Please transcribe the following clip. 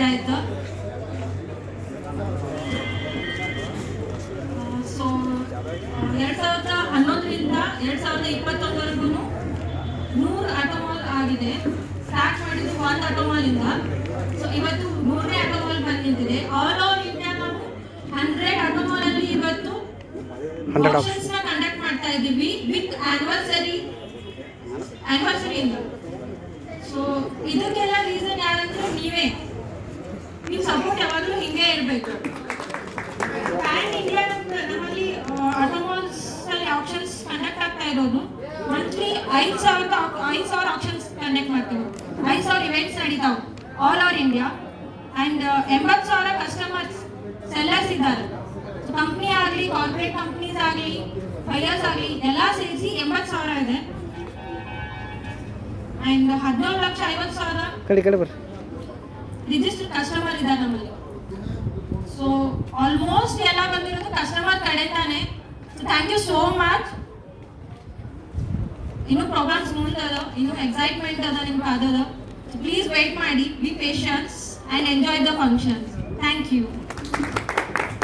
ಆಯ್ತು. ಸೊ 2011ರಿಂದ 2021ವರೆಗೂ 100 ಆಟೋಮಾಲ್ ಆಗಿದೆ. ಸ್ಟಾರ್ಟ್ ಮಾಡಿದ್ದು 1 ಆಟೋಮಾಲ್ ಇಂದ. ಸೊ ಇವತ್ತು 100ನೇ ಆಟೋಮಾಲ್ ಬಂದು ನಿಂತಿದೆ. ಆಲ್ ಓವರ್ ಇಂಡಿಯಾ ನಾವು 100 ಆಟೋಮಾಲ್ ಅಲ್ಲಿ ಇವತ್ತು ಆಕ್ಷನ್ಸ್ ನ ಕಂಡಕ್ಟ್ ಮಾಡ್ತಾ ಇದ್ದೀವಿ ವಿತ್ ಆನಿವರ್ಸರಿ ಇಂದ. ಸೊ ಇದಕ್ಕೆಲ್ಲ ರೀಸನ್ ಯಾರಂದ್ರೆ ನೀವೇ. ನೀವು ಸಪೋರ್ಟ್ ಯಾವಾಗಲೂ ಹಿಂಗೆ ಇರಬೇಕು. ಪ್ಯಾನ್ ಇಂಡಿಯಾ ನಮ್ಮಲ್ಲಿ ಆಟೋಮಾಲ್ಸ್ ಅಲ್ಲಿ ಆಕ್ಷನ್ಸ್ ಕಂಡಕ್ಟ್ ಆಗ್ತಾ ಇರೋದು. ಮಂತ್ಲಿ 5,000 ಆಕ್ಷನ್ಸ್ ಕಂಡಕ್ಟ್ ಮಾಡ್ತೀವಿ. 5,000 ಇವೆಂಟ್ಸ್ ನಡೀತಾವೆ all over India. And 80,000 customers sellers ಇದ್ದಾರೆ. ಕಂಪ್ನಿ ಆಗಲಿ, ಕಾರ್ಪೊರೇಟ್ ಕಂಪ್ನೀಸ್ ಆಗಲಿ, ಬೈಯರ್ಸ್ ಆಗಲಿ ಎಲ್ಲ ಸೇರಿಸಿ 80,000 ಇದೆ. ಅಂಡ್ 14,50,000 ರಿಜಿಸ್ಟರ್ಡ್ ಕಸ್ಟಮರ್ ಇದ್ದಾರೆ ನಮ್ಮಲ್ಲಿ. ಸೊ ಆಲ್ಮೋಸ್ಟ್ ಎಲ್ಲ ಬಂದಿರೋದು ಕಸ್ಟಮರ್ ಕಡೆಯಿಂದಾನೆ. So thank you so much. ಇನ್ನೂ ಪ್ರೋಗ್ರಾಮ್ಸ್ ಮುಂದದ, ಇನ್ನೂ ಎಕ್ಸೈಟ್ಮೆಂಟ್ ಅದ ನಿಮ್ಗೆ ಅದದ. ಪ್ಲೀಸ್ ವೇಟ್ ಮಾಡಿ, be patience and enjoy the functions. Thank you.